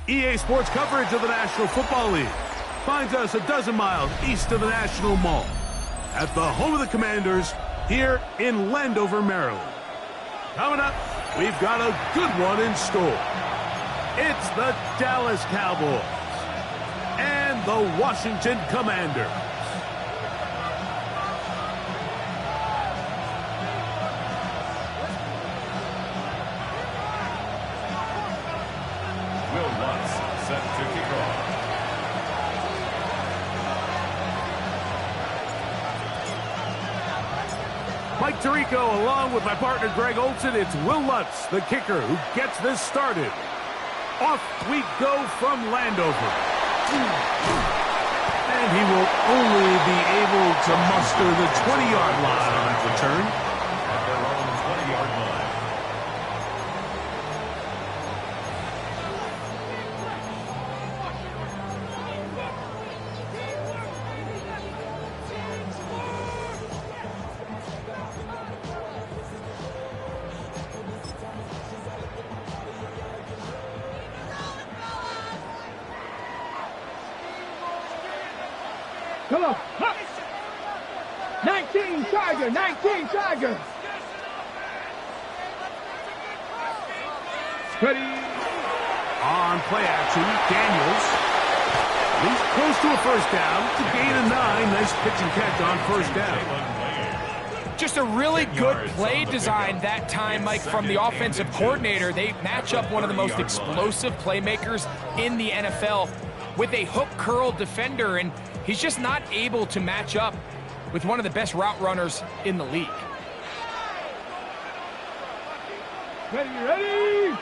EA Sports coverage of the National Football League finds us a dozen miles east of the National Mall at the home of the Commanders here in Landover, Maryland. Coming up, we've got a good one in store. It's the Dallas Cowboys and the Washington Commanders. Will Lutz set to kick off. Mike Tirico along with my partner Greg Olson. It's Will Lutz, the kicker, who gets this started. Off we go from Landover. And he will only be able to muster the 20-yard line on that return. At their own 20-yard line. Come on. 19 Tiger, 19 Tiger. Ready. On play action, Daniels. He's close to a first down. It's a gain of 9. Nice pitch and catch on first down. Just a really good play design that time, Mike, from the offensive coordinator. They match up one of the most explosive playmakers in the NFL with a hook curl defender, and he's just not able to match up with one of the best route runners in the league. Ready, ready.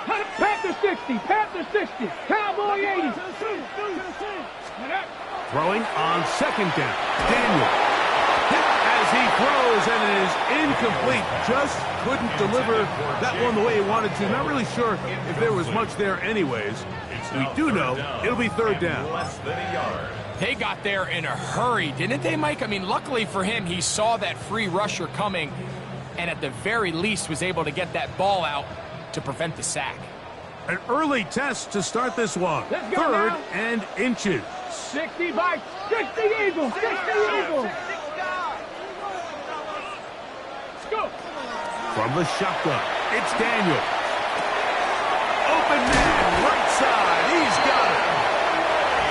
Panther 60, Panther 60, Cowboy 80. Throwing on second down. Daniel. Hit as he throws, and it is incomplete. Just couldn't deliver that one the way he wanted to. Not really sure if there was much there anyways. We do know it'll be third down. Less than a yard. They got there in a hurry, didn't they, Mike? I mean, luckily for him, he saw that free rusher coming and at the very least was able to get that ball out to prevent the sack. An early test to start this one. Let's go Third now. and inches. 60 by 60 Eagles, 60 Eagles. Let's go. From the shotgun, it's Daniel. Open man, right side. He's got it.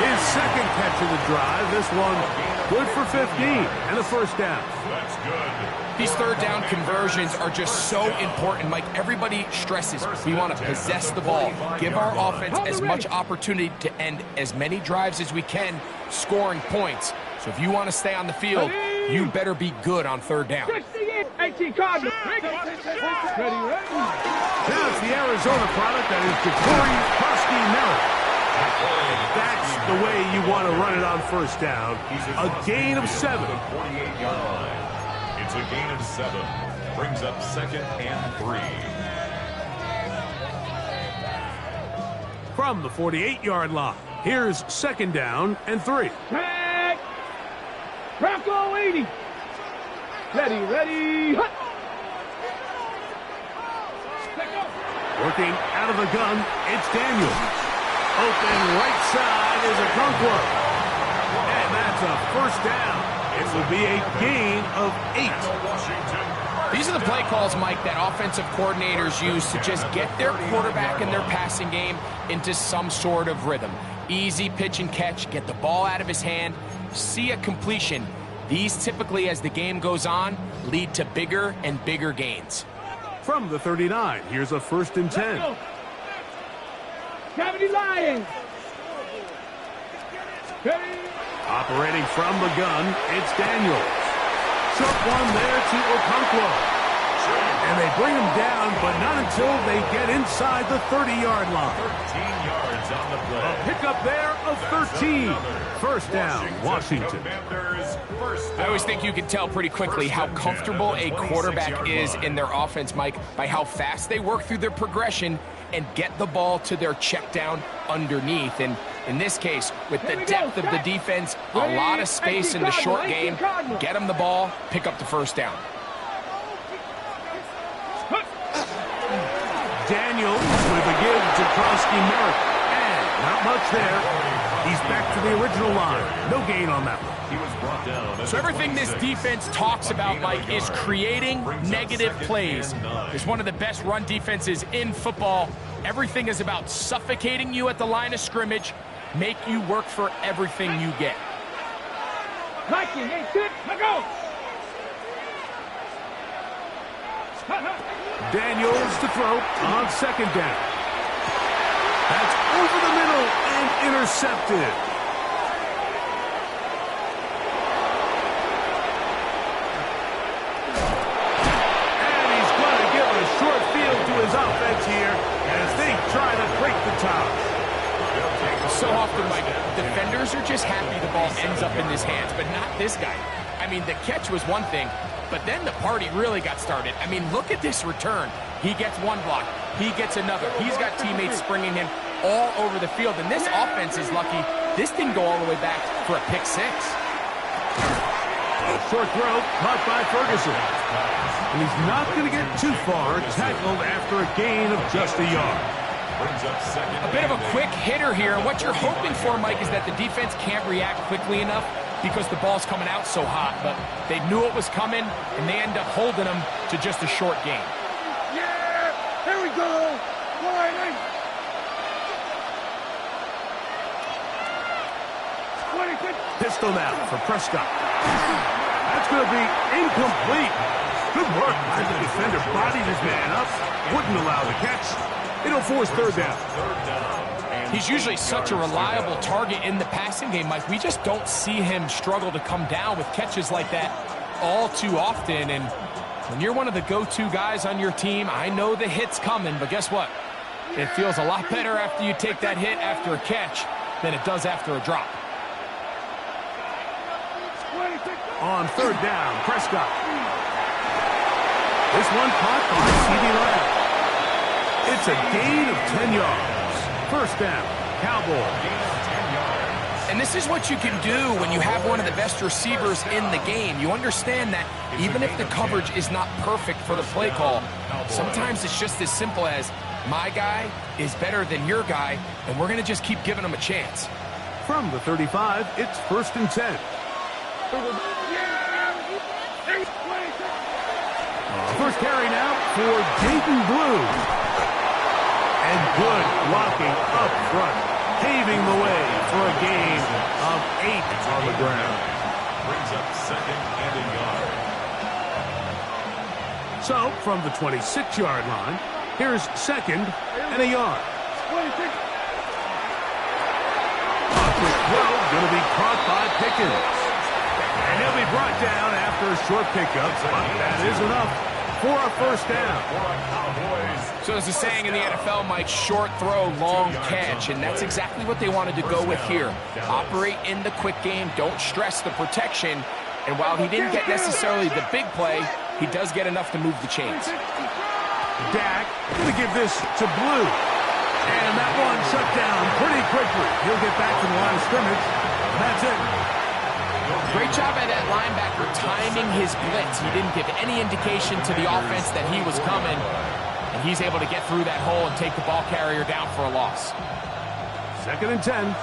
His second catch of the drive. This one good for 15 and a first down. That's good. These third down conversions are just so important, Mike. Everybody stresses we want to possess the ball, give our offense as much opportunity to end as many drives as we can, scoring points. So if you want to stay on the field, you better be good on third down. 18 Cardinals. Ready, ready. Now it's the Arizona product that is Jacory Krosky-Merritt. That's the way you want to run it on first down. A gain of 7. 48-yard line. It's a gain of 7. Brings up second and 3. From the 48-yard line, here's second down and 3. Tag. Bronco 80. Ready, ready. Hut. Working out of the gun, it's Daniel. Open right side is Okonkwo. And that's a first down. It will be a gain of 8. These are the play calls, Mike, that offensive coordinators use to just get their quarterback and their passing game into some sort of rhythm. Easy pitch and catch, get the ball out of his hand, see a completion. These typically, as the game goes on, lead to bigger and bigger gains. From the 39, here's a first and 10. Cavity Lions. Ready. Operating from the gun, it's Daniels. Short one there to Okonkwo. And they bring him down, but not until they get inside the 30-yard line. 13 yards on the play. A pickup there of 13. First down, Washington. I always think you can tell pretty quickly how comfortable a quarterback is in their offense, Mike, by how fast they work through their progression and get the ball to their check down underneath. And in this case, with the depth of the defense, a lot of space in the short game, get them the ball, pick up the first down. Daniels with a give to Krosky-Merritt. Not much there. He's back to the original line. No gain on that one. He was brought down. So everything this defense talks about, Mike, is creating negative plays. It's one of the best run defenses in football. Everything is about suffocating you at the line of scrimmage, make you work for everything you get. Mikey, hey, good, go! Daniels to throw on second down. That's over the middle and intercepted. And he's going to give a short field to his offense here as they try to break the tie. So often, Mike, defenders are just happy the ball ends up in his hands, but not this guy. I mean, the catch was one thing, but then the party really got started. I mean, look at this return. He gets one block. He gets another. He's got teammates springing him all over the field, and this offense is lucky. This didn't go all the way back for a pick six. Short throw, caught by Ferguson. And he's not going to get too far, tackled after a gain of just a yard. A bit of a quick hitter here, and what you're hoping for, Mike, is that the defense can't react quickly enough because the ball's coming out so hot, but they knew it was coming, and they end up holding them to just a short gain. Yeah! Here we go! Line 26. Pistol now for Prescott. That's going to be incomplete. Good work as the defender bodied his man up, wouldn't allow the catch. It'll force third down. He's usually such a reliable target in the passing game, Mike. We just don't see him struggle to come down with catches like that all too often. And when you're one of the go-to guys on your team, I know the hit's coming, but guess what? It feels a lot better after you take that hit after a catch than it does after a drop. On third down, Prescott. This one caught by CeeDee Lamb. It's a gain of 10 yards. First down, Cowboys. And this is what you can do when you have one of the best receivers in the game. You understand that even if the coverage is not perfect for the play call, sometimes it's just as simple as my guy is better than your guy, and we're going to just keep giving him a chance. From the 35, it's first and 10. First carry now for Dayton Blue. And good blocking up front, paving the way for a gain of 8 on the ground. Brings up second and a yard. So, from the 26-yard line, here's second and a yard. A quick throw, going to be caught by Pickens. And he'll be brought down after a short pickup, but that is enough for a first down. So there's a saying in the NFL, Mike, short throw, long catch, and that's exactly what they wanted to go with here. Operate in the quick game, don't stress the protection, and while he didn't get necessarily the big play, he does get enough to move the chains. Dak going to give this to Blue. And that one shut down pretty quickly. He'll get back to the line of scrimmage. That's it. Great job by that linebacker timing his blitz. He didn't give any indication to the offense that he was coming, and he's able to get through that hole and take the ball carrier down for a loss. Second and 10.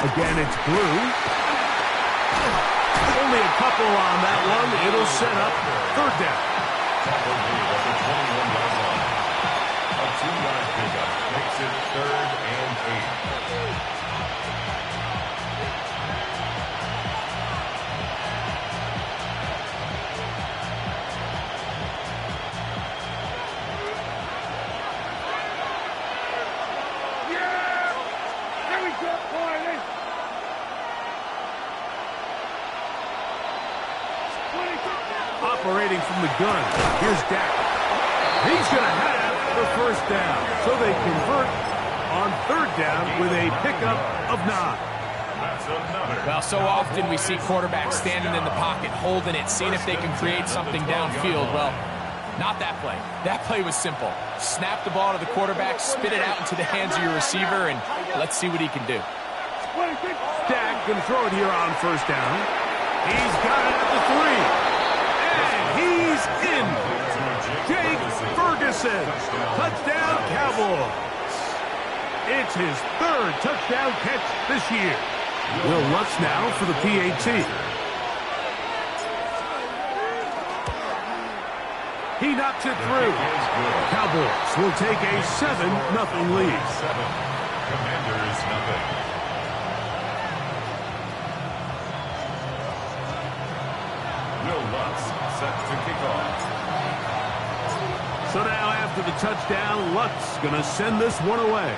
Again, it's Blue. Only a couple on that one. It'll set up third down. A 2-yard pickup makes it third and 8. Operating from the gun. Here's Dak. He's going to have the first down. So they convert on third down with a pickup of 9. That's another. Well, so often we see quarterbacks standing in the pocket, holding it, seeing if they can create something downfield. Well, not that play. That play was simple. Snap the ball to the quarterback, spit it out into the hands of your receiver, and let's see what he can do. Dak going to throw it here on first down. He's got it at the 3. And he's in. Jake Ferguson. Touchdown, Cowboys. It's his third touchdown catch this year. Will Lutz now for the PAT. He knocks it through. Cowboys will take a 7-0 lead. 7. Commanders nothing. Will Lutz set to kick off. So now after the touchdown, Lutz going to send this one away.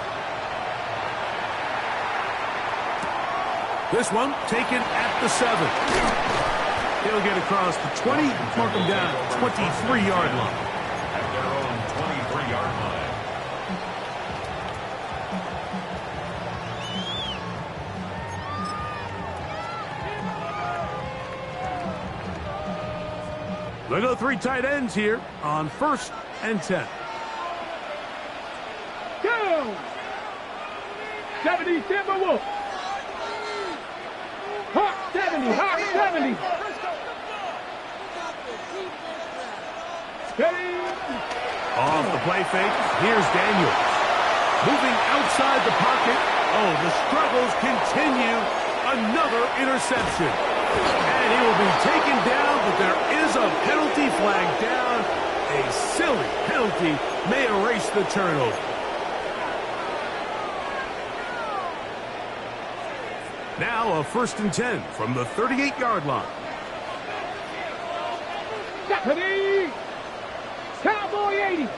This one taken at the 7. He'll get across the 20, mark him down at the 23-yard line. At their own 23-yard line. They go 3 tight ends here on 1st and 10. Go! 70 Timberwolves. Hawk 70, Hawk 70. Steady. Off the play fake, here's Daniels. Moving outside the pocket. Oh, the struggles continue. Another interception. And he will be taken down, but there is a penalty flag down. A silly penalty may erase the turnover. Now a 1st and 10 from the 38-yard line. Stephanie. Cowboy 80.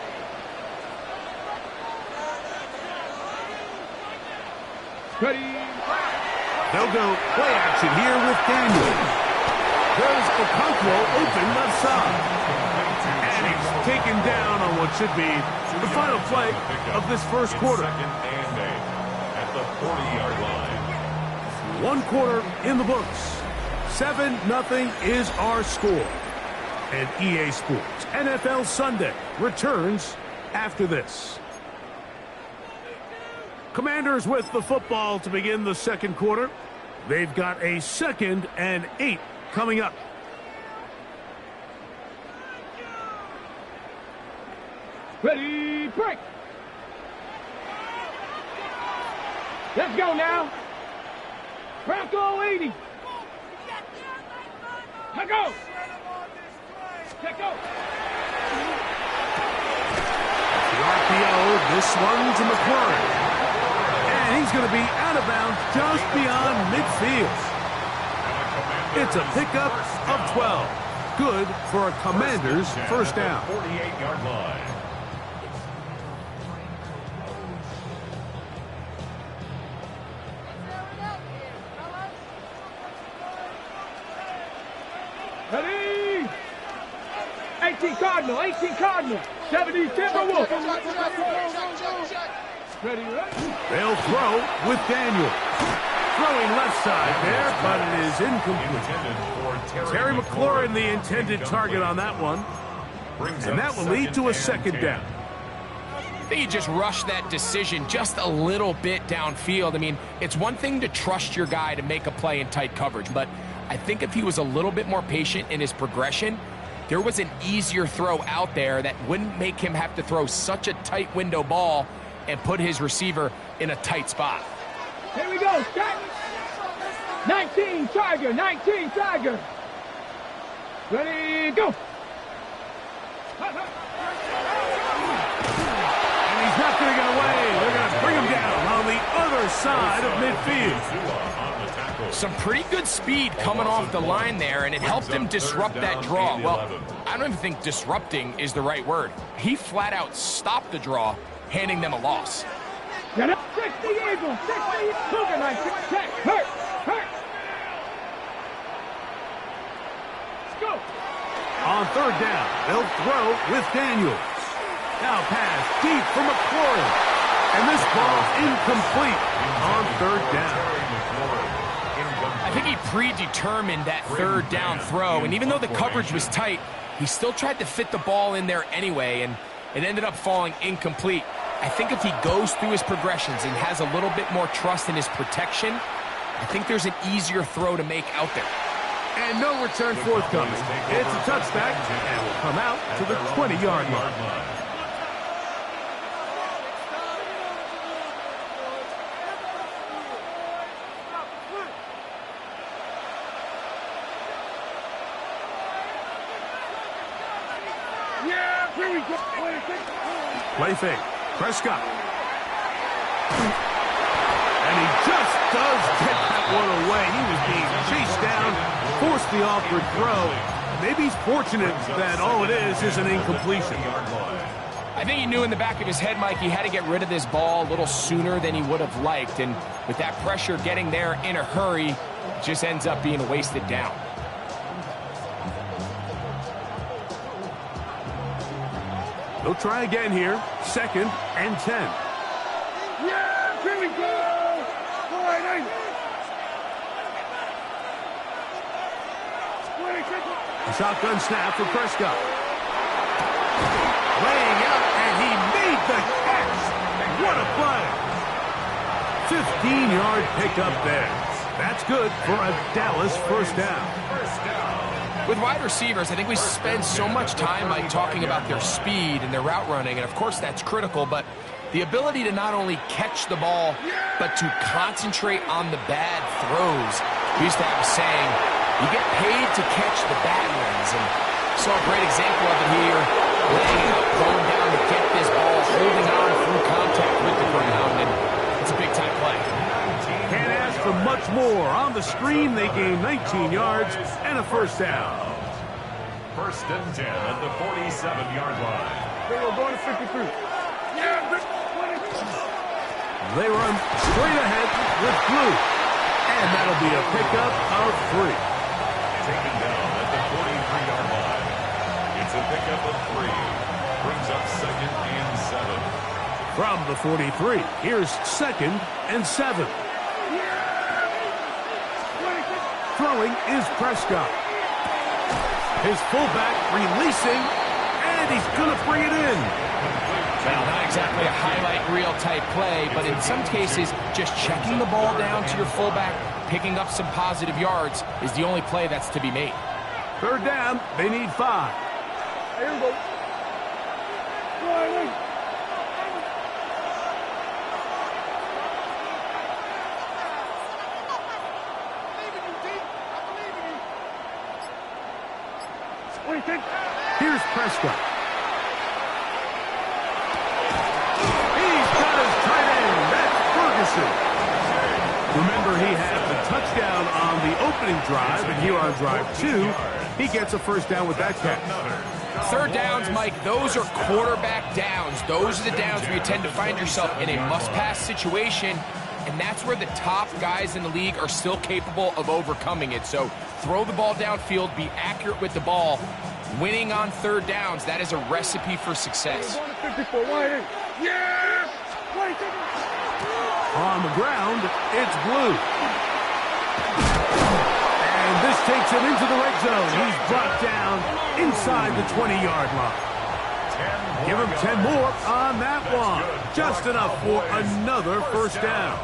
Steady. They'll go play action here with Daniel. There's Okonkwo open left side. And he's taken down on what should be the final play of this first quarter. 2nd and 8 at the 40-yard line. 1 quarter in the books. 7-0 is our score. And EA Sports NFL Sunday returns after this. Commanders with the football to begin the second quarter. They've got a 2nd and 8 coming up. Ready, break. Let's go now. Bronco 80. Let go. Let go. The RPO, this one to McLaurin. And he's going to be out of bounds just beyond midfield. It's a pickup of 12. Good for a Commanders first down. 48-yard line. Ready. 18 Cardinal, 18 Cardinal. 70 Timberwolves. Ready, ready. They'll throw with Daniel. Throwing left side there, but it is incomplete. Terry McLaurin, the intended target on that one. And that will lead to a 2nd down. I think he just rushed that decision just a little bit downfield. I mean, it's one thing to trust your guy to make a play in tight coverage, but I think if he was a little bit more patient in his progression, there was an easier throw out there that wouldn't make him have to throw such a tight window ball and put his receiver in a tight spot. Here we go, start. 19 Tiger, 19 Tiger. Ready, go. And he's not going to get away. They're going to bring him down on the other side of midfield. Some pretty good speed coming off the line there, and it helped him disrupt that draw. Well, I don't even think disrupting is the right word. He flat out stopped the draw, handing them a loss. Get up, 60 Eagles, 60 Cougar, 19, check, hurt, hurt. Let's go. On 3rd down, they'll throw with Daniels. Now pass deep for McLaurin. And this ball incomplete on 3rd down. I think he predetermined that 3rd down throw, and even though the coverage was tight, he still tried to fit the ball in there anyway, and it ended up falling incomplete. I think if he goes through his progressions and has a little bit more trust in his protection, I think there's an easier throw to make out there. And no return forthcoming. It's a touchback and will come out to the 20-yard line. Yeah, here we go. Play fake. Prescott. And he just does get that one away. He was being chased down, forced the awkward throw. Maybe he's fortunate that all it is an incompletion. I think he knew in the back of his head, Mike, he had to get rid of this ball a little sooner than he would have liked. And with that pressure getting there in a hurry, it just ends up being a wasted down. They'll try again here. 2nd and 10. Yeah, here we go. A shotgun snap for Prescott. Laying out, and he made the catch. What a play. 15-yard pickup there. That's good for a Dallas first down. With wide receivers, I think we spend so much time like talking about their speed and their route running, and of course that's critical, but the ability to not only catch the ball, but to concentrate on the bad throws. We used to have a saying, you get paid to catch the bad ones, and saw a great example of it here, laying it up, going down to get this ball, holding on through contact with the ground, and it's a big-time play. Can't ask for much more. On the screen, they gain 19 yards and a first down. 1st and 10 at the 47-yard line. They were going to 53. Yeah, They run straight ahead with Blue. And that'll be a pickup of 3. Taken down at the 43-yard line. It's a pickup of 3. Brings up 2nd and 7. From the 43, here's 2nd and 7. Throwing is Prescott. His fullback releasing, and he's going to bring it in. Well, not exactly a highlight reel type play, but in some cases, just checking the ball down to your fullback, picking up some positive yards is the only play that's to be made. 3rd down, they need 5. Here we go. Here's Prescott. He's got his tight end. That's Ferguson. Remember, he had the touchdown on the opening drive, and here on drive 2, he gets a first down with that catch. 3rd downs, Mike, those are quarterback downs. Those are the downs where you tend to find yourself in a must-pass situation, and that's where the top guys in the league are still capable of overcoming it. So throw the ball downfield, be accurate with the ball. Winning on 3rd downs, that is a recipe for success. Yeah! On the ground, it's Blue. And this takes him into the red zone. He's brought down inside the 20-yard line. Give him 10 more on that one. Just enough for another first down.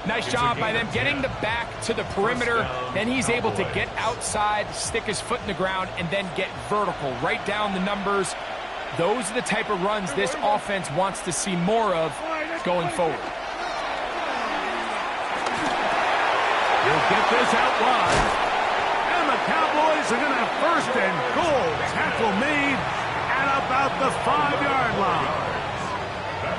Nice job by them getting the back to the perimeter. Then he's able to get outside, stick his foot in the ground, and then get vertical. Right down the numbers. Those are the type of runs this offense wants to see more of going forward. He'll get this out wide. And the Cowboys are going to have 1st and goal. Tackle made at about the 5-yard line.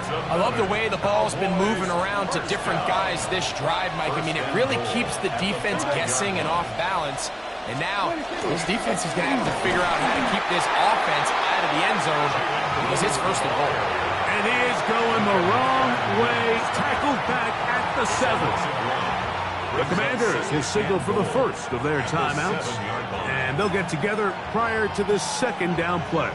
I love the way the ball's been moving around to different guys this drive, Mike. I mean, it really keeps the defense guessing and off balance. And now, this defense is going to have to figure out how to keep this offense out of the end zone because it's 1st and goal. And he is going the wrong way. Tackled back at the 7th. The Commanders has signaled for the first of their timeouts. And they'll get together prior to the 2nd down play.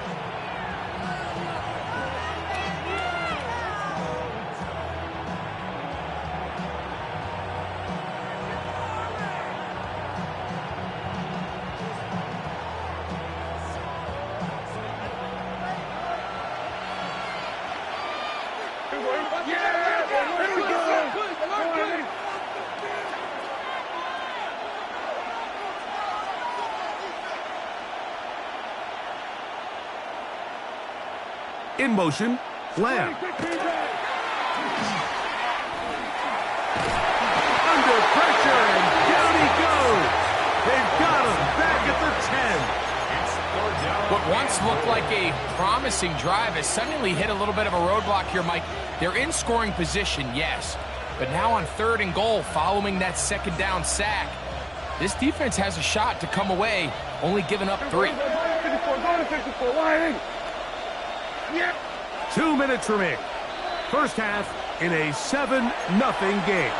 in motion. Lamb. Under pressure, and down he goes. They've got him back at the 10. What once looked like a promising drive has suddenly hit a little bit of a roadblock here, Mike. They're in scoring position, yes. But now on 3rd and goal, following that 2nd down sack, this defense has a shot to come away, only giving up 3. 2 minutes remaining. First half in a 7-0 game.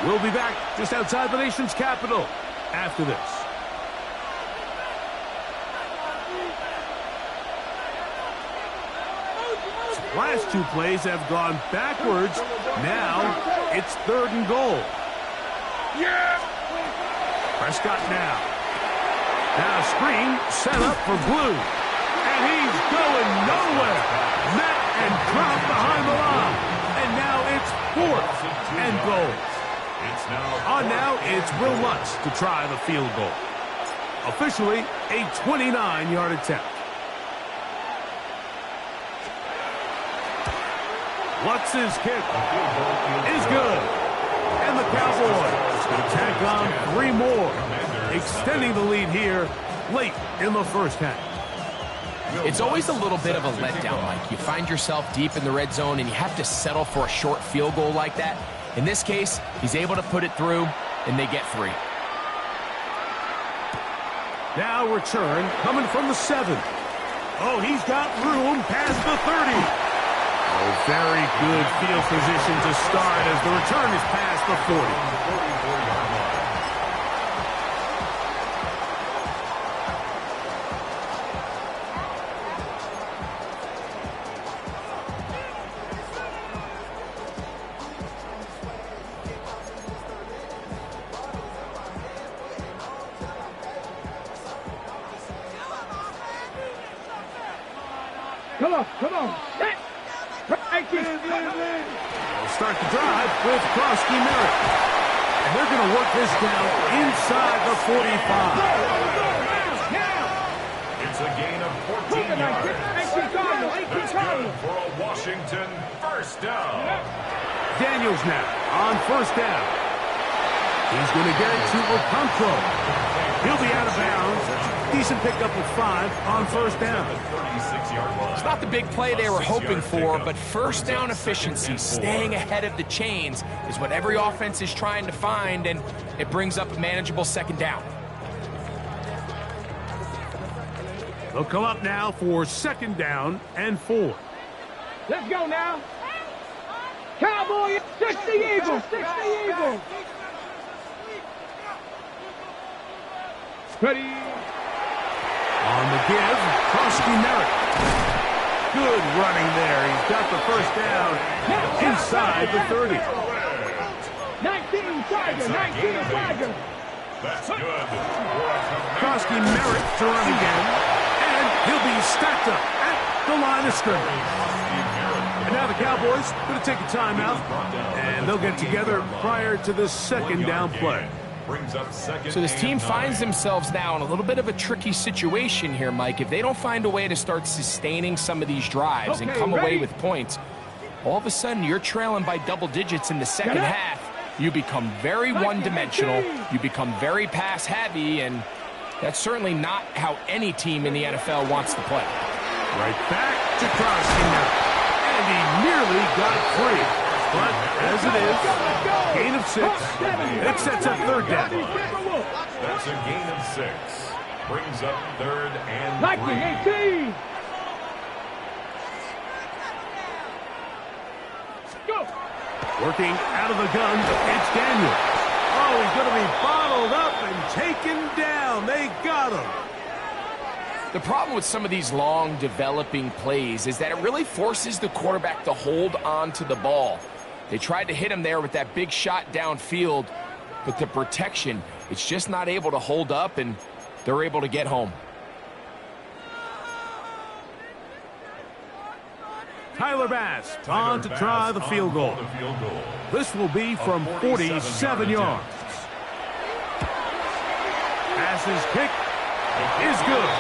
We'll be back just outside the nation's capital after this. Last 2 plays have gone backwards. Now it's 3rd and goal. Prescott now. Now screen set up for Blue. And he's going nowhere. Met and dropped behind the line. And now it's 4th and goal. Now it's Will Lutz to try the field goal. Officially a 29-yard attempt. Lutz's kick is good. And the Cowboys tack on 3 more, extending the lead here late in the first half. It's always a little bit of a letdown, Mike. You find yourself deep in the red zone and you have to settle for a short field goal like that. In this case, he's able to put it through, and they get 3. Now return coming from the 7. Oh, he's got room past the 30. Oh, very good field position to start as the return is past the 40. Come on. Set. They'll start the drive with Krosky Merritt. And they're going to work this down inside the 45. It's a gain of 14 yards. That's good for a Washington first down. Daniels now on first down. He's going to get it to Okonkwo. He'll be out of bounds. Decent pickup of 5 on first down. It's not the big play they were hoping for, but first down efficiency, staying ahead of the chains, is what every offense is trying to find, and it brings up a manageable 2nd down. They'll come up now for 2nd down and 4. Let's go now. Cowboy, 60 Eagles, 60 Eagles. Ready. On the give, Krosky Merritt. Good running there. He's got the first down inside the 30. 19 Tiger. That's good. Krosky Merritt to run again. And he'll be stacked up at the line of scrimmage. And now the Cowboys going to take a timeout. And they'll get together prior to the 2nd down play. So this team finds themselves now in a little bit of a tricky situation here, Mike. If they don't find a way to start sustaining some of these drives and come away with points, all of a sudden you're trailing by double digits in the 2nd half. You become very one-dimensional. You become very pass-heavy, and that's certainly not how any team in the NFL wants to play. Right back to Krosky now. And he nearly got 3. But as it is, gain of 6. It sets up 3rd down. That's a gain of 6. Brings up 3rd and 3. 18. Go. Working out of the gun, it's Daniel. Oh, he's going to be bottled up and taken down. They got him. The problem with some of these long developing plays is that it really forces the quarterback to hold on to the ball. They tried to hit him there with that big shot downfield, but the protection, it's just not able to hold up, and they're able to get home. Tyler Bass on to try the field goal. This will be from 47 yards. Bass's kick is good.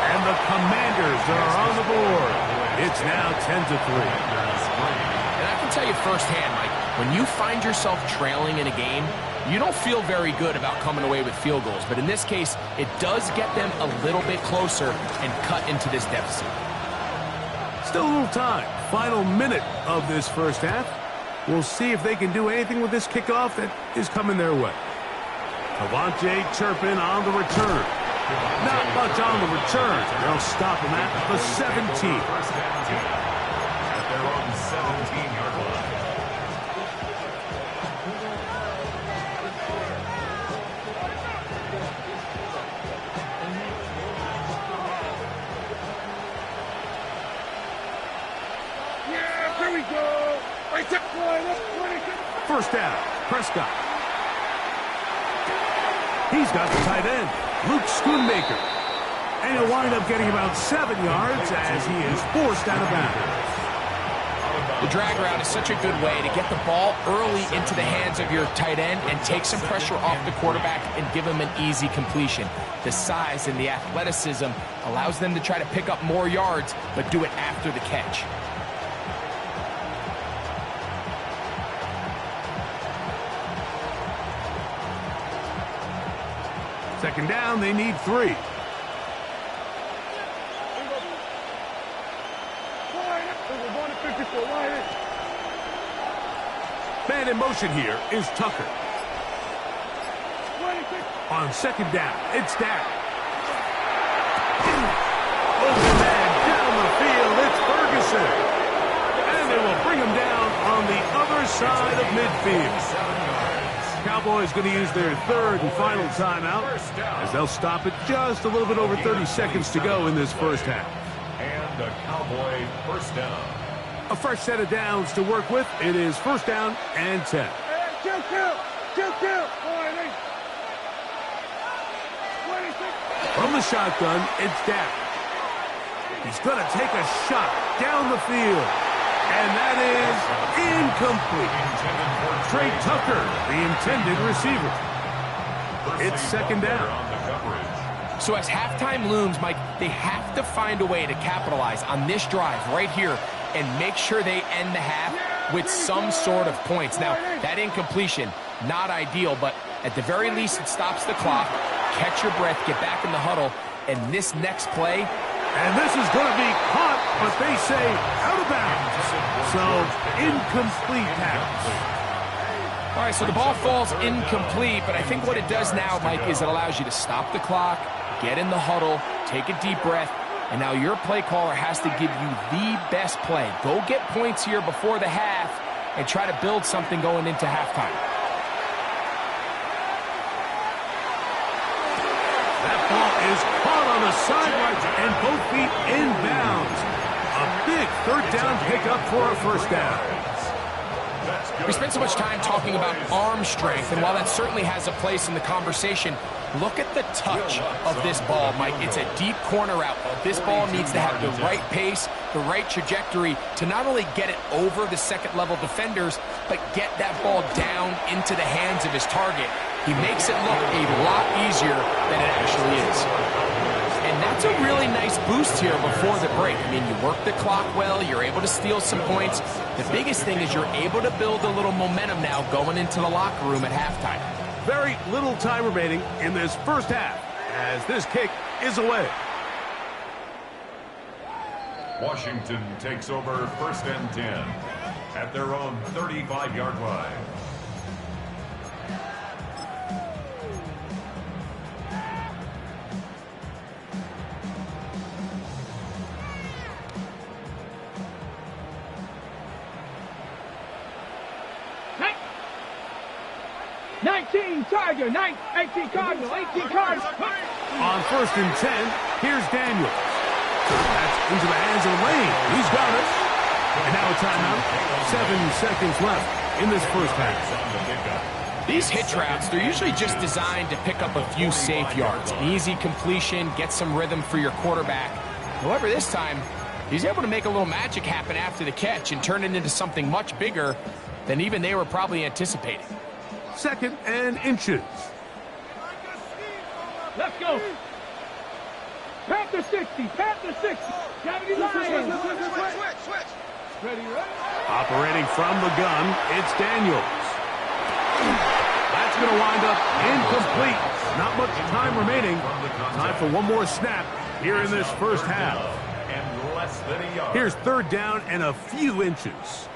And the Commanders are on the board. It's now 10-3. And I can tell you firsthand, Mike, when you find yourself trailing in a game, you don't feel very good about coming away with field goals. But in this case, it does get them a little bit closer and cut into this deficit. Still a little time. Final minute of this first half. We'll see if they can do anything with this kickoff that is coming their way. Avante Turpin on the return. Not much on the return. They'll stop him at the 17. First down, 10 at their own 17-yard line. Yeah, here we go. Right to line up, 26. First down, Prescott. He's got the tight end, Luke Schoonmaker. And he'll wind up getting about 7 yards as he is forced out of bounds. The drag route is such a good way to get the ball early into the hands of your tight end and take some pressure off the quarterback and give him an easy completion. The size and the athleticism allows them to try to pick up more yards, but do it after the catch. Second down, they need 3. Man in motion here is Tucker. On second down, it's Dak. Open man down the field, it's Ferguson. And they will bring him down on the other side of midfield. Cowboys going to use their third and final timeout as they'll stop it just a little bit over 30 seconds to go in this first half. And a Cowboy first down. A fresh set of downs to work with. It is first down and 10. From the shotgun, it's Dak. He's going to take a shot down the field. And that is incomplete. Trey Tucker, the intended receiver. It's second down. So as halftime looms, Mike, they have to find a way to capitalize on this drive right here and make sure they end the half with some sort of points. Now, that incompletion, not ideal, but at the very least, it stops the clock. Catch your breath, get back in the huddle, and this next play. And this is going to be caught, but they say out of bounds. So, incomplete pass. All right, so the ball falls incomplete, but I think what it does now, Mike, is it allows you to stop the clock, get in the huddle, take a deep breath, and now your play caller has to give you the best play. Go get points here before the half and try to build something going into halftime. That ball is caught on the sideline and both feet inbounds. A big third down pickup for a first down. We spent so much time talking about arm strength, and while that certainly has a place in the conversation, look at the touch of this ball, Mike. It's a deep corner route. This ball needs to have the right pace, the right trajectory to not only get it over the second-level defenders, but get that ball down into the hands of his target. He makes it look a lot easier than it actually is. And that's a really nice boost here before the break. I mean, you work the clock well, you're able to steal some points. The biggest thing is you're able to build a little momentum now going into the locker room at halftime. Very little time remaining in this first half as this kick is away. Washington takes over first and 10 at their own 35-yard line. Tiger, 18 Cardinal, 18 Cardinal. On first and 10, here's Daniels. That's into the hands of Lane. He's got it. And now a timeout. 7 seconds left in this first half. These hitch routes, they're usually just designed to pick up a few safe yards. An easy completion, get some rhythm for your quarterback. However, this time, he's able to make a little magic happen after the catch and turn it into something much bigger than even they were probably anticipating. Second and inches. Let's go. Panther 60, Panther 60. 70 Lions. Ready, ready. Operating from the gun, it's Daniels. That's going to wind up incomplete. Not much time remaining. Time for one more snap here in this first half. And less than a yard. Here's third down and a few inches.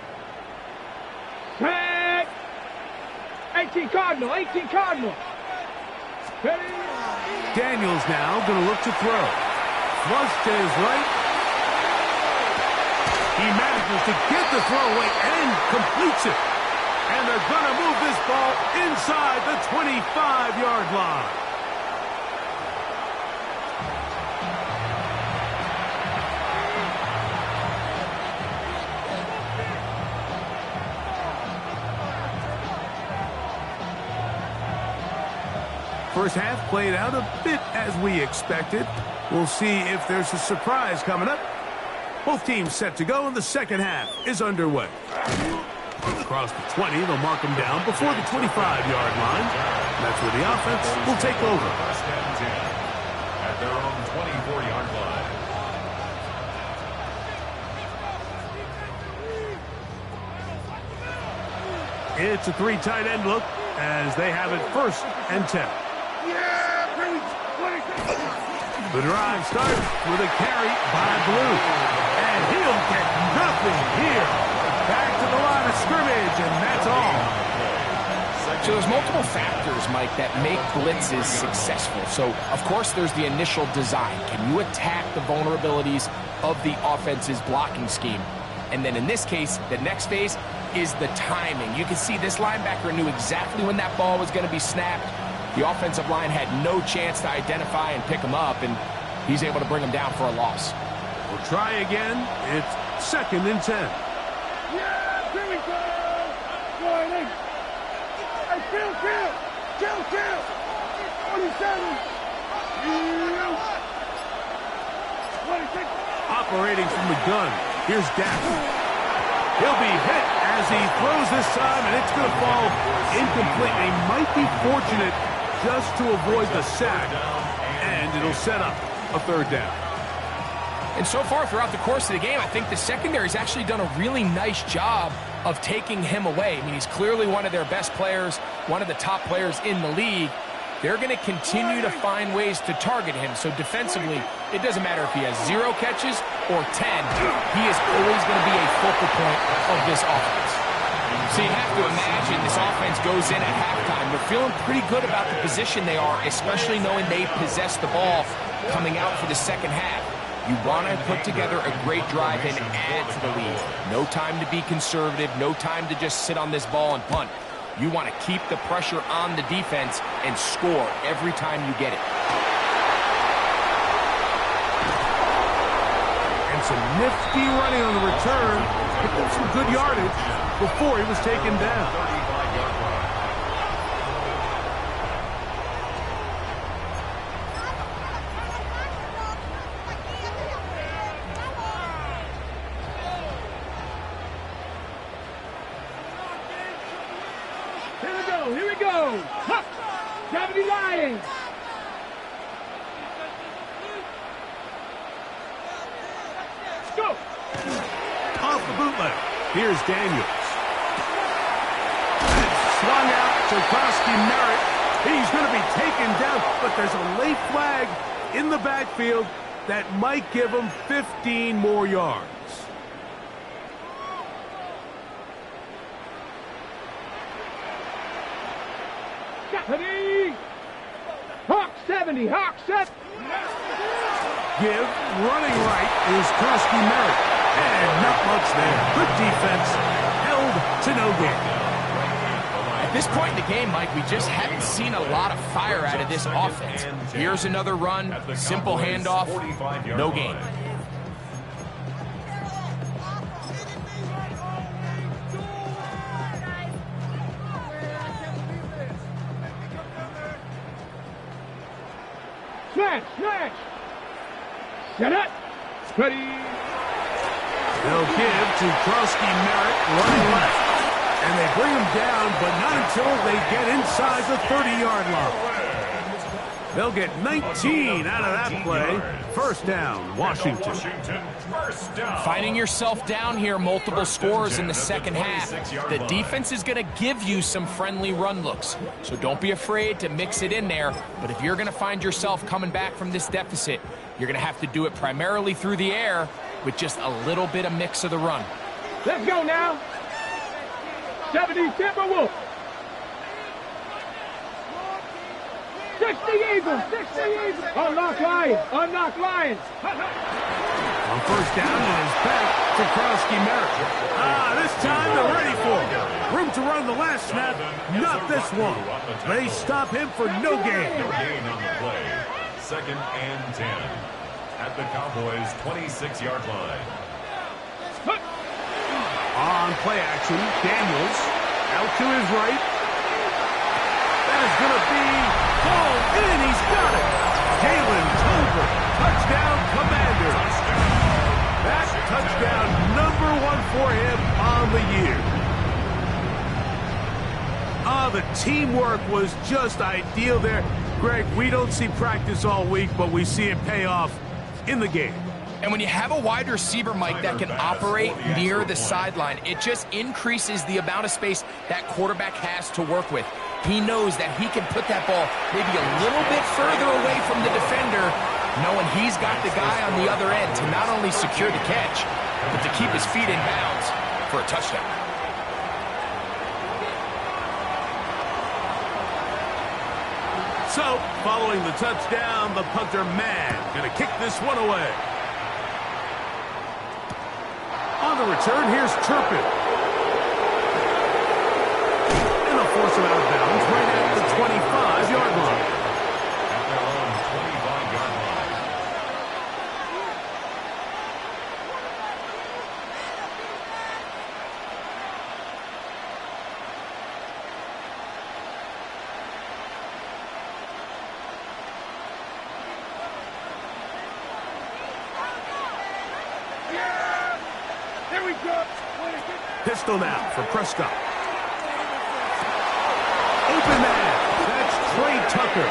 Set. 18 Cardinal, 18 Cardinal. Ready. Daniels now going to look to throw. Flush to his right. He manages to get the throw away and completes it. And they're going to move this ball inside the 25-yard line. First half played out a bit as we expected. We'll see if there's a surprise coming up. Both teams set to go, and the second half is underway. Across the 20, they'll mark them down before the 25-yard line. That's where the offense will take over. First and 10 at their own 24-yard line. It's a three tight end look as they have it first and 10. The drive starts with a carry by Blue. And he'll get nothing here. Back to the line of scrimmage, and that's all. So there's multiple factors, Mike, that make blitzes successful. So, of course, there's the initial design. Can you attack the vulnerabilities of the offense's blocking scheme? And then in this case, the next phase is the timing. You can see this linebacker knew exactly when that ball was going to be snapped. The offensive line had no chance to identify and pick him up, and he's able to bring him down for a loss. We'll try again. It's second and 10. Yeah, here we go. Going in. Hey, kill. 47. 26. Operating from the gun, here's Gaffney. He'll be hit as he throws this time, and it's going to fall incomplete. They might be fortunate just to avoid the sack, and it'll set up a third down. And so far throughout the course of the game, I think the secondary's actually done a really nice job of taking him away. I mean, he's clearly one of their best players, one of the top players in the league. They're going to continue to find ways to target him. So defensively, it doesn't matter if he has 0 catches or 10. He is always going to be a focal point of this offense. So you have to imagine this offense goes in at halftime. They're feeling pretty good about the position they are, especially knowing they possess the ball coming out for the second half. You want to put together a great drive and add to the lead. No time to be conservative. No time to just sit on this ball and punt. You want to keep the pressure on the defense and score every time you get it. And some nifty running on the return. Picked up some good yardage before he was taken down. 35-yard line. Here we go. Hup. 70 Lions. Let's go. Off the bootleg. Here's Daniels. Swung out to Krosky Merritt. He's going to be taken down, but there's a late flag in the backfield that might give him 15 more yards. Hawk 70, Hawk 7. Give, running right, is Krosky Merritt. And not much there. Good defense, held to no gain. At this point in the game, Mike, we just haven't seen a lot of fire out of this offense. Here's another run, simple handoff, no gain. Smash. Set up. Ready. They'll give to Krosky Merritt, running left. And they bring him down, but not until they get inside the 30-yard line. They'll get 19 out of that play. First down, Washington. First down. Finding yourself down here, multiple scores in the second half. The defense is going to give you some friendly run looks, so don't be afraid to mix it in there. But if you're going to find yourself coming back from this deficit, you're going to have to do it primarily through the air with just a little bit of mix of the run. Let's go now. 70 Timberwolves. 60 Eagles. 60 Eagles. Unlock Lions. Unlock Lions. On first down, it is back to Krowski Merritt. This time they're ready for it. Room to run the last snap, not this one. They stop him for no gain. No gain on the play. Second and 10 at the Cowboys' 26-yard line. On play action, Daniels out to his right. That is going to be hauled in. He's got it. Jalen Tolbert, touchdown Commanders. That touchdown #1 for him on the year. The teamwork was just ideal there. Greg, we don't see practice all week, but we see it pay off in the game. And when you have a wide receiver, Mike, that can operate near the sideline, it just increases the amount of space that quarterback has to work with. He knows that he can put that ball maybe a little bit further away from the defender, knowing he's got the guy on the other end to not only secure the catch, but to keep his feet in bounds for a touchdown. So, following the touchdown, the punter man going to kick this one away. On the return, here's Turpin. And they'll force him out of bounds right at the 25-yard line. At their own 25-yard line. Here we go. Pistol now for Prescott. Open man. That's Trey Tucker.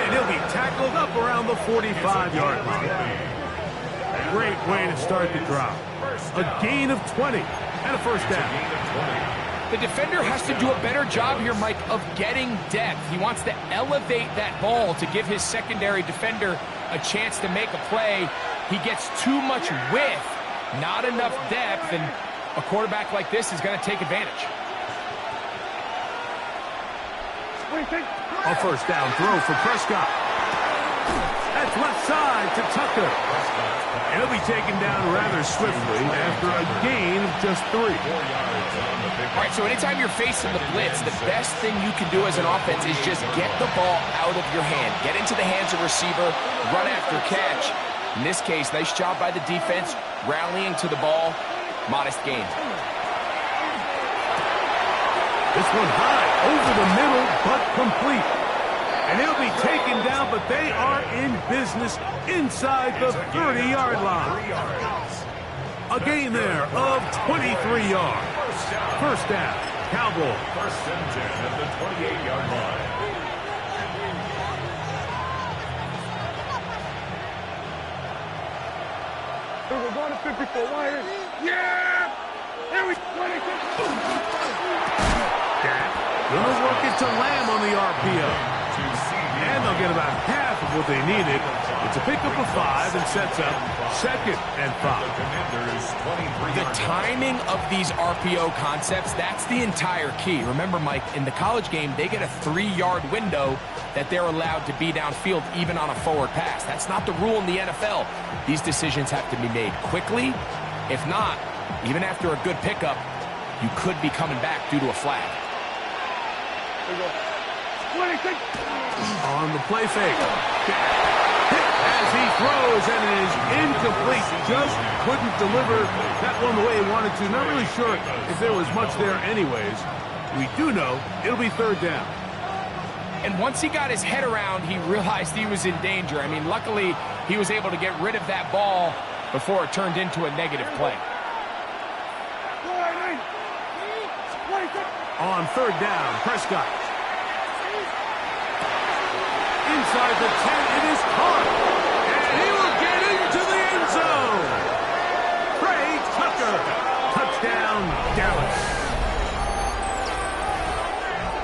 And he'll be tackled up around the 45-yard line. Great way to start the drive. A gain of 20 and a first down. The defender has to do a better job here, Mike, of getting depth. He wants to elevate that ball to give his secondary defender a chance to make a play. He gets too much width, not enough depth, and a quarterback like this is going to take advantage. A first down throw for Prescott. That's left side to Tucker. And he'll be taken down rather swiftly after a gain of just 3. All right, so anytime you're facing the blitz, the best thing you can do as an offense is just get the ball out of your hand. Get into the hands of receiver, run after catch. In this case, nice job by the defense, rallying to the ball, modest gains. This one high, over the middle, but complete. And he'll be taken down, but they are in business inside the 30-yard line. A gain there of 23 yards. First down, Cowboys. First and 10 at the 28-yard line. We're going to 54 wire. Yeah! Here we go. Gonna work it to Lamb on the RPO. And they'll get about half of what they needed. It's a pickup of 5 and sets up second and 5. The timing of these RPO concepts, that's the entire key. Remember, Mike, in the college game, they get a 3-yard window that they're allowed to be downfield even on a forward pass. That's not the rule in the NFL. These decisions have to be made quickly. If not, even after a good pickup, you could be coming back due to a flag. On the play fake. Hit as he throws, and it is incomplete. Just couldn't deliver that one the way he wanted to. Not really sure if there was much there anyways. We do know it'll be third down. And once he got his head around, he realized he was in danger. I mean, luckily, he was able to get rid of that ball before it turned into a negative play. On third down, Prescott Inside the 10, it is caught. And he will get into the end zone. Trey Tucker. Touchdown, Dallas.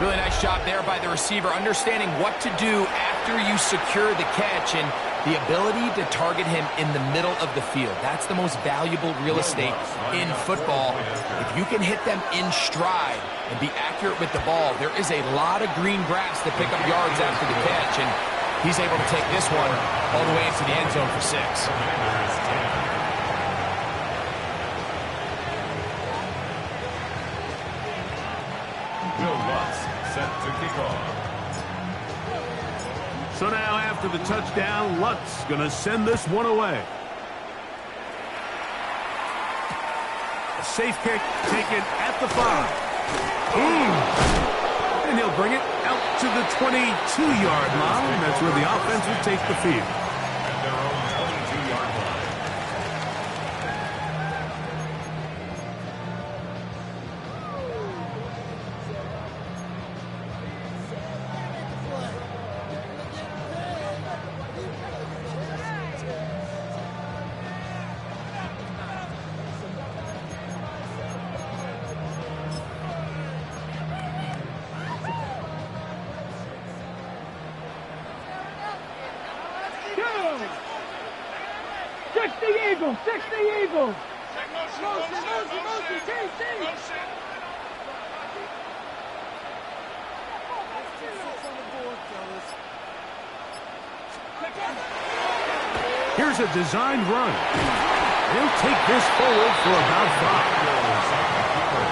Really nice job there by the receiver, understanding what to do after you secure the catch and the ability to target him in the middle of the field. That's the most valuable real estate in football. If you can hit them in stride and be accurate with the ball, there is a lot of green grass to pick up yards after the catch, and he's able to take this one all the way into the end zone for 6. Will Lutz set to kick off. So now after the touchdown, Lutz going to send this one away. A safe kick taken at the 5. And he'll bring it out to the 22-yard line. That's where the offense will take the field. At their own 22-yard line. Six the Eagles! Six the Eagles! Motion, Here's a designed run. He'll take this forward for about 5.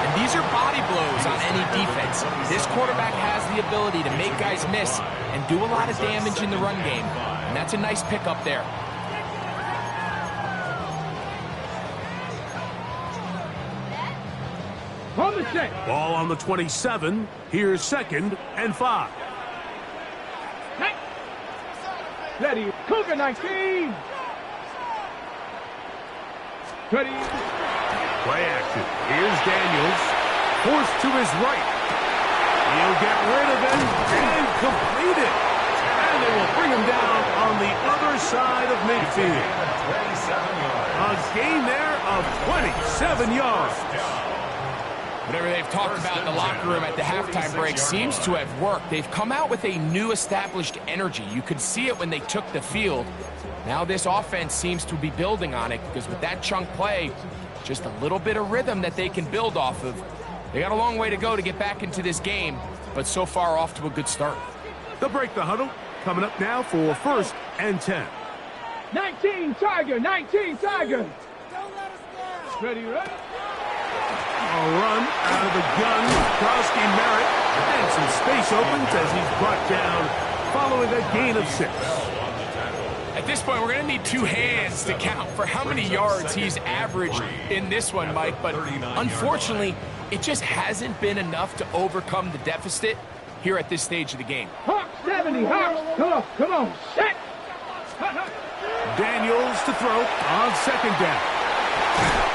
And these are body blows on any defense. This quarterback has the ability to make guys miss and do a lot of damage in the run game. And that's a nice pickup there. On the set. Ball on the 27. Here's 2nd and 5. Ready. Cougar 19. Ready. Play action. Here's Daniels. Forced to his right. He'll get rid of it and complete it. And they will bring him down on the other side of midfield. 27 yards. A gain there of 27 yards. Whatever they've talked about in the locker room at the halftime break seems to have worked. They've come out with a new established energy. You could see it when they took the field. Now this offense seems to be building on it because with that chunk play, just a little bit of rhythm that they can build off of. They got a long way to go to get back into this game, but so far off to a good start. They'll break the huddle. Coming up now for 1st and 10. 19 Tiger. 19 Tiger. Ready, ready. A run out of the gun. Krowski Merritt. And some space opens as he's brought down following a gain of 6. At this point, we're going to need 2 hands to count for how many yards he's averaged in this one, Mike. But unfortunately, it just hasn't been enough to overcome the deficit here at this stage of the game. Hawk 70. Hawk. Come on. Set. Daniels to throw on 2nd down.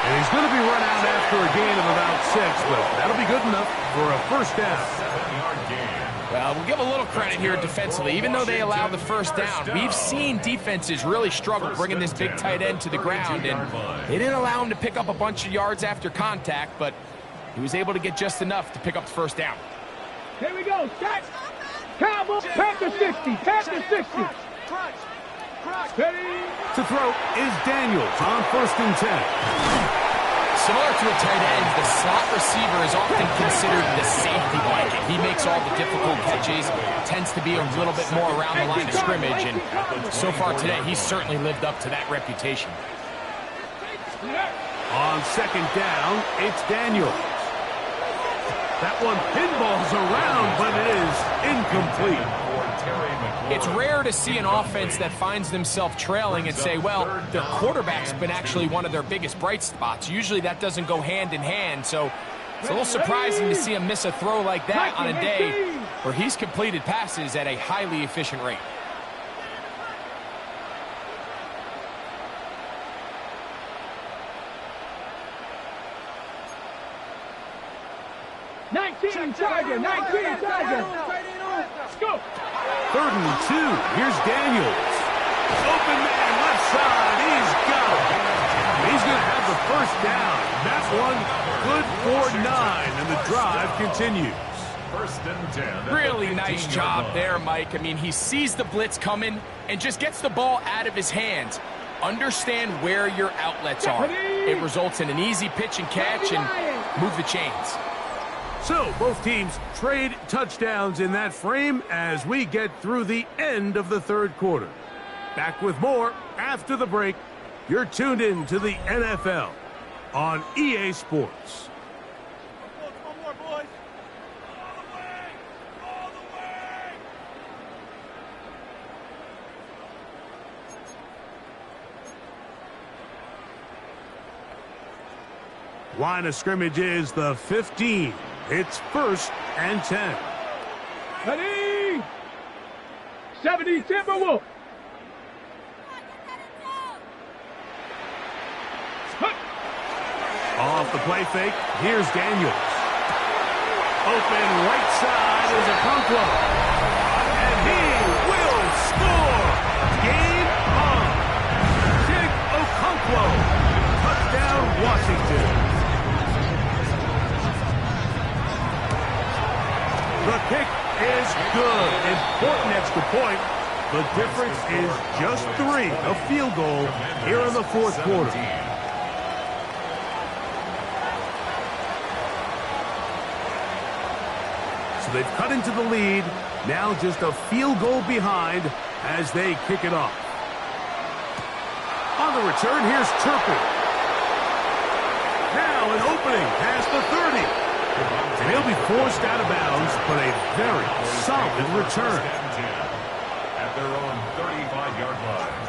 And he's going to be run out after a gain of about 6, but that'll be good enough for a 1st down. 7-yard gain. Well, we'll give a little credit here defensively. Even though they allowed the 1st down, we've seen defenses really struggle bringing this big tight end to the ground, and they didn't allow him to pick up a bunch of yards after contact, but he was able to get just enough to pick up the 1st down. Here we go. Set. Cowboy. Panther 60. Panther 60. Ready. To throw is Daniels on 1st and 10. Similar to a tight end, the slot receiver is often considered the safety blanket. He makes all the difficult catches, tends to be a little bit more around the line of scrimmage, and so far today, he's certainly lived up to that reputation. On 2nd down, it's Daniels. That one pinballs around, but it is incomplete. It's rare to see an offense that finds themselves trailing and say, well, their quarterback's been actually one of their biggest bright spots. Usually that doesn't go hand in hand, so it's a little surprising to see him miss a throw like that on a day where he's completed passes at a highly efficient rate. Tiger. 19 Tiger. Let's go. 3rd and 2. Here's Daniels. Open man, left side. He's got it. He's going to have the first down. That one good for 9, and the drive continues. 1st and 10. Really nice job there, Mike. I mean, he sees the blitz coming and just gets the ball out of his hands. Understand where your outlets are. It results in an easy pitch and catch and move the chains. So, both teams trade touchdowns in that frame as we get through the end of the 3rd quarter. Back with more after the break. You're tuned in to the NFL on EA Sports. One more, boys. All the way. All the way. Line of scrimmage is the 15. It's 1st and 10. Ready? 70 Timberwolf. Off the play fake, here's Daniels. Open right side is Okonkwo. And he will score! Game on! Sig Okonkwo. Touchdown, Washington. The kick is good. Important extra point. The difference is just 3. A field goal here in the 4th quarter. So they've cut into the lead. Now just a field goal behind as they kick it off. On the return, here's Turpin. Now an opening past the 30. And he'll be forced out of bounds, but a very solid return. At their own 35-yard line.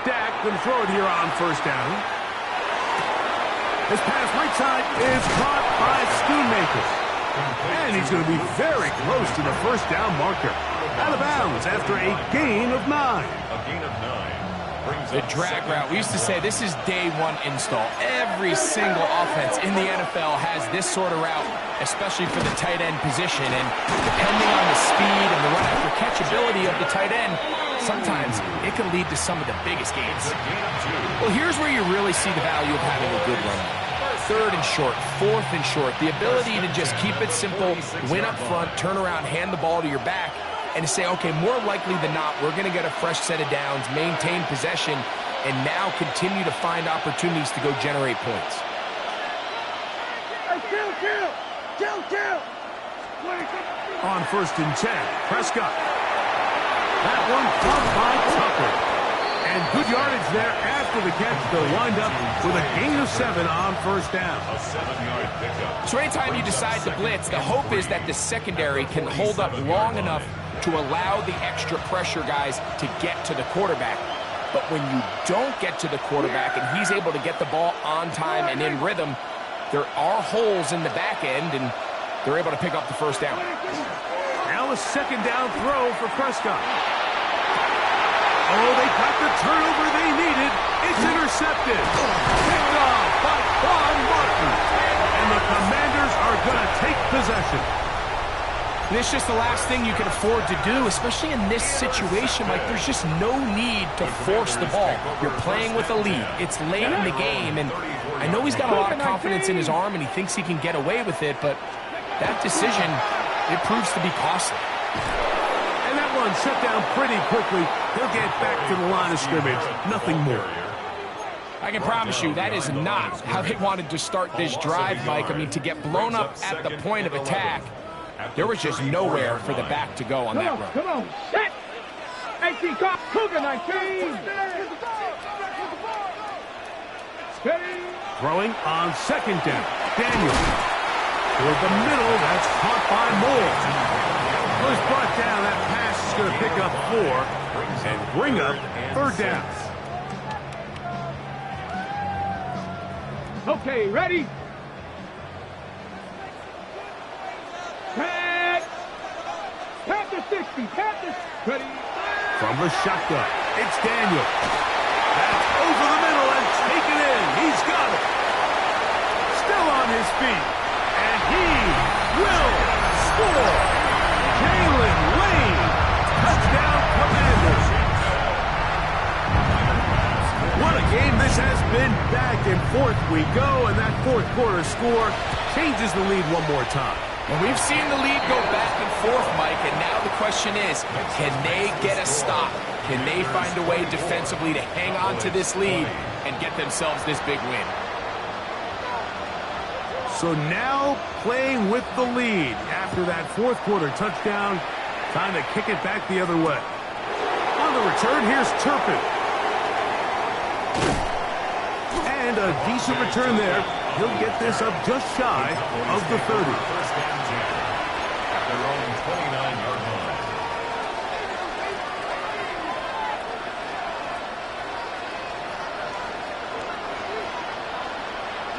Dak going to throw it here on 1st down. His pass right side is caught by Schoonmaker. And he's going to be very close to the 1st down marker. Out of bounds after a gain of 9. A gain of 9. The drag route. We used to say this is day 1 install. Every single offense in the NFL has this sort of route, especially for the tight end position. And depending on the speed and the run after catchability of the tight end, sometimes it can lead to some of the biggest gains. Well, here's where you really see the value of having a good run. 3rd and short, 4th and short. The ability to just keep it simple, win up front, turn around, hand the ball to your back, and to say, okay, more likely than not, we're going to get a fresh set of downs, maintain possession, and now continue to find opportunities to go generate points. Kill. On 1st and 10, Prescott. That one caught by Tucker. And good yardage there after the catch. They'll wind up with a gain of 7 on 1st down. A 7-yard pickup. So anytime you decide to blitz, the hope is that the secondary can hold up long enough to allow the extra pressure guys to get to the quarterback. But when you don't get to the quarterback and he's able to get the ball on time and in rhythm, there are holes in the back end, and they're able to pick up the 1st down. Now a 2nd down throw for Prescott. Oh, they got the turnover they needed. It's intercepted. Picked off by Quan Martin. And the Commanders are going to take possession. And it's just the last thing you can afford to do, especially in this situation. Like, there's just no need to force the ball. You're playing with a lead. It's late in the game, and I know he's got a lot of confidence in his arm, and he thinks he can get away with it, but that decision, it proves to be costly. And that one shut down pretty quickly. He'll get back to the line of scrimmage. Nothing more. I can promise you that is not how they wanted to start this drive, Mike. I mean, to get blown up at the point of attack, there was just nowhere for the back to go on that run. Come on, set! 18 cop, Cougar 19! Steady! Throwing on 2nd down. Daniels. Toward the middle, that's caught by Moore. He's brought down. That pass is going to pick up 4 and bring up 3rd down. Okay, ready? Pat! Pat the 60, Pat the... Ready? From the shotgun, it's Daniel. That's over the middle and taken in. He's got it. Still on his feet. And he will score. Jalen Lane. Touchdown, Commanders. What a game this has been. Back and forth we go, and that fourth quarter score changes the lead one more time. And we've seen the lead go back and forth, Mike, and now the question is, can they get a stop? Can they find a way defensively to hang on to this lead and get themselves this big win? So now playing with the lead after that fourth quarter touchdown, time to kick it back the other way. On the return, here's Turpin. And a decent return there. He'll get this up just shy of the 30. First down 10 at their own 29-yard line.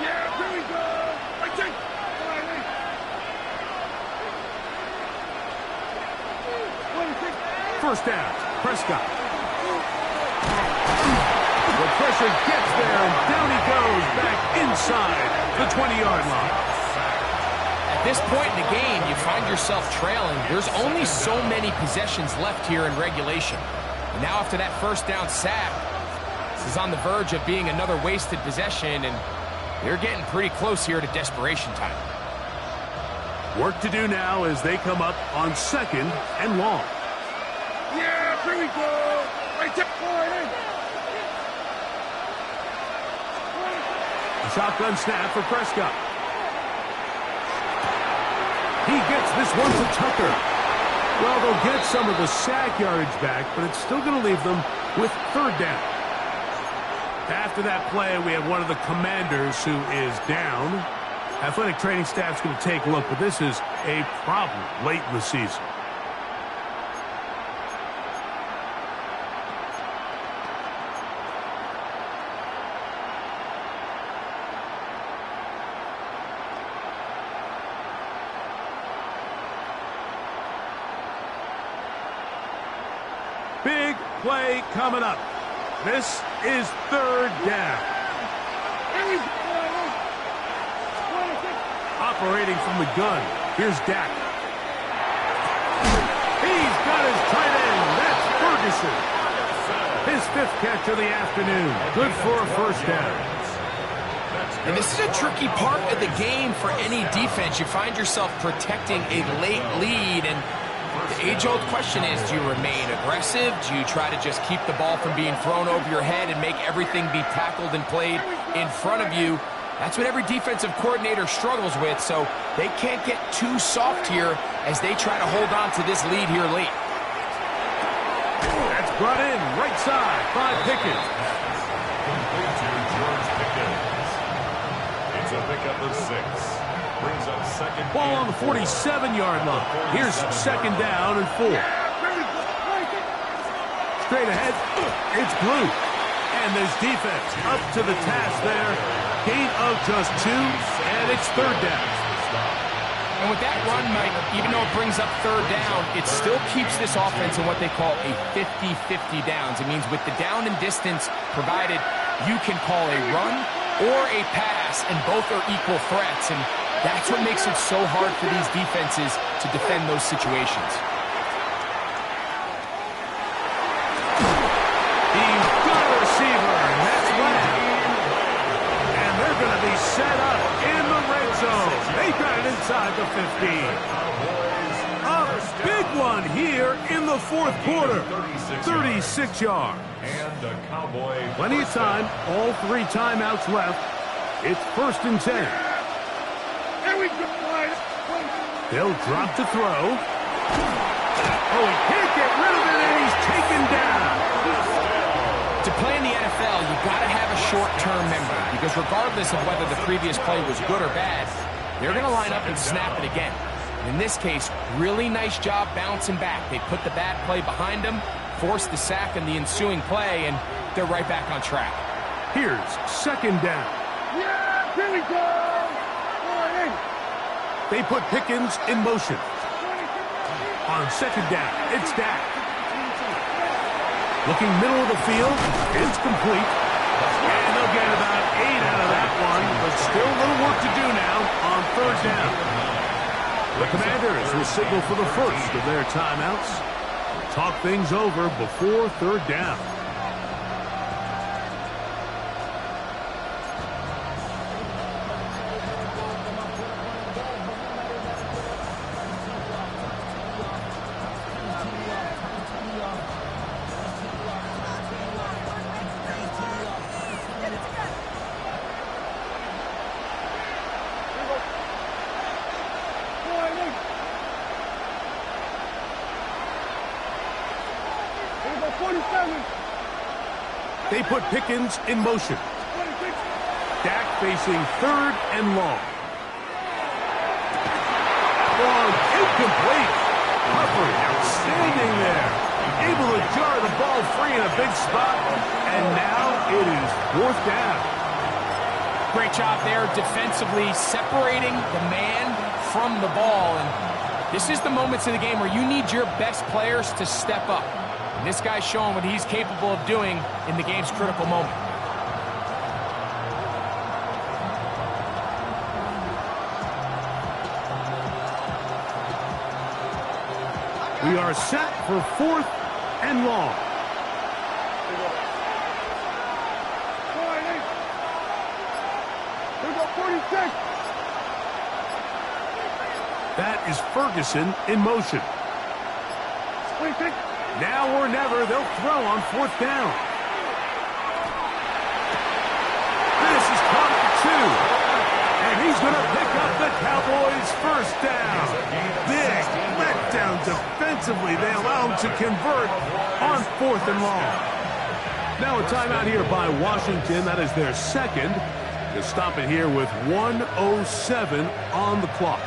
Yeah, here we go. I take... First down, Prescott. The pressure gets there, and down he goes back inside the 20-yard line. At this point in the game, you find yourself trailing. There's only so many possessions left here in regulation. And now after that first down sack, this is on the verge of being another wasted possession, and they're getting pretty close here to desperation time. Work to do now as they come up on second and long. Yeah, here we go. I take... Shotgun snap for Prescott. He gets this one to Tucker. Well, they'll get some of the sack yardage back, but it's still going to leave them with third down. After that play, we have one of the Commanders who is down. Athletic training staff's going to take a look, but this is a problem late in the season. Big play coming up. This is third down. Operating from the gun. Here's Dak. He's got his tight end. That's Ferguson. His fifth catch of the afternoon. Good for a first down. And this is a tricky part of the game for any defense. You find yourself protecting a late lead, and the age-old question is, do you remain aggressive? Do you try to just keep the ball from being thrown over your head and make everything be tackled and played in front of you? That's what every defensive coordinator struggles with, so they can't get too soft here as they try to hold on to this lead here late. That's brought in right side by Pickens. Complete to George Pickens. It's a pickup of 6. Brings up second. Ball on the 47-yard line. Here's second down and 4. Straight ahead, it's Blue. And this defense up to the task there. Gain of just 2, and it's third down. And with that run, Mike, even though it brings up third down, it still keeps this offense in what they call a 50-50 downs. It means with the down and distance provided, you can call a run or a pass, and both are equal threats. And that's what makes it so hard for these defenses to defend those situations. He's got a receiver, and that's Lamb. And they're going to be set up in the red zone. They got it inside the 15. A big one here in the fourth quarter. 36 yards. And a Cowboy. Plenty of time. All 3 timeouts left. It's first and 10. They'll drop to throw. Oh, he can't get rid of it, and he's taken down. To play in the NFL, you've got to have a short-term memory, because regardless of whether the previous play was good or bad, they're going to line up and snap it again. In this case, really nice job bouncing back. They put the bad play behind them, forced the sack in the ensuing play, and they're right back on track. Here's second down. Here we go. They put Pickens in motion. On second down, it's Dak. Looking middle of the field, it's complete. And they'll get about 8 out of that one, but still a little work to do now on third down. The Commanders will signal for the first of their timeouts. Talk things over before third down. They put Pickens in motion. Dak facing third and long. Long, incomplete. Humphrey outstanding there. Able to jar the ball free in a big spot. And now it is fourth down. Great job there defensively, separating the man from the ball. And this is the moments of the game where you need your best players to step up. And this guy's showing what he's capable of doing in the game's critical moment. We are set for fourth and long. That is Ferguson in motion. Now or never, they'll throw on fourth down. This is caught for 2. And he's going to pick up the Cowboys' first down. Big letdown defensively. They allow him to convert on fourth and long. Now a timeout here by Washington. That is their second. To stop it here with 1:07 on the clock.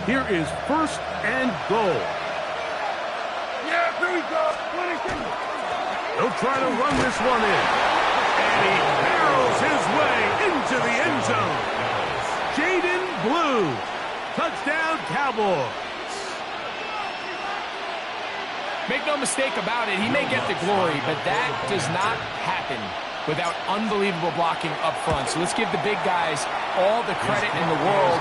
Here is first and goal. Yeah, here we go. They'll try to run this one in. And he barrels his way into the end zone. Jaden Blue. Touchdown, Cowboys. Make no mistake about it, he may get the glory, but that does not happen without unbelievable blocking up front. So let's give the big guys all the credit in the world.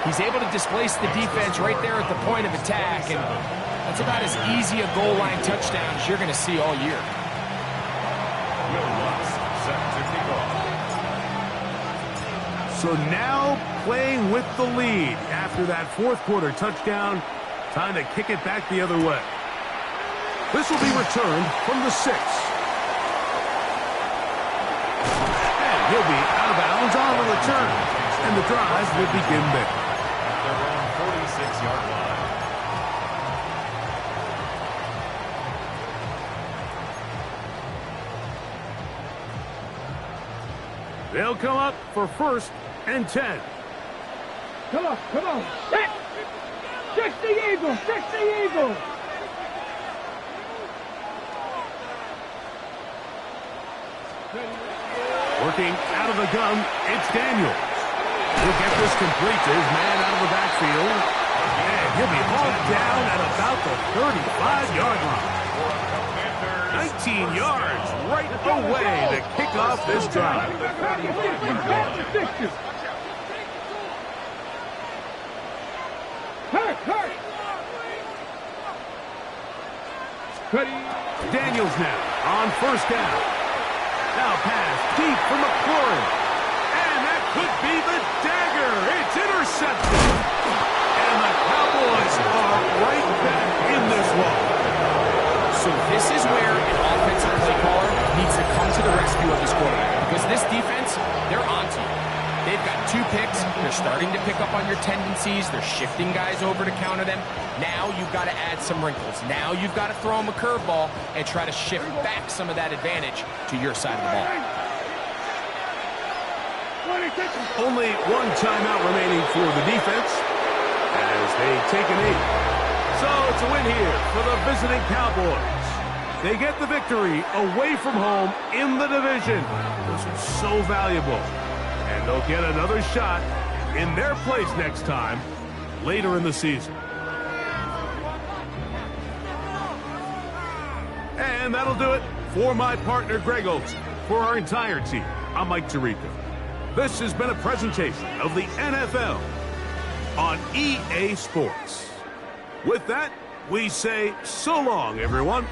He's able to displace the defense right there at the point of attack, and that's about as easy a goal line touchdown as you're going to see all year. Will Lutz set to kick off. So now playing with the lead after that fourth quarter touchdown. Time to kick it back the other way. This will be returned from the 6. And he'll be out of bounds on the return. And the drive will begin there. Their own 46-yard line. They'll come up for first and 10. Come on, come on. Hit! 60 Eagles, 60 Eagles. Working out of the gun, it's Daniels. He'll get this complete to his man out of the backfield. And he'll be hauled down at about the 35-yard line. 19 yards right away to kick off this drive. Daniels now on first down. Now pass deep for McLaurin. And that could be the dagger. It's intercepted. And the Cowboys are right back in this one. So this is where an offensive play caller needs to come to the rescue of his quarterback. Because this defense, they're onto you. They've got 2 picks. They're starting to pick up on your tendencies. They're shifting guys over to counter them. Now you've got to add some wrinkles. Now you've got to throw them a curveball and try to shift back some of that advantage to your side of the ball. Only one timeout remaining for the defense as they take a knee. So it's a win here for the visiting Cowboys. They get the victory away from home in the division. This is so valuable. And they'll get another shot in their place next time, later in the season. And that'll do it for my partner, Greg Olson. For our entire team, I'm Mike Tirico. This has been a presentation of the NFL on EA Sports. With that, we say so long, everyone.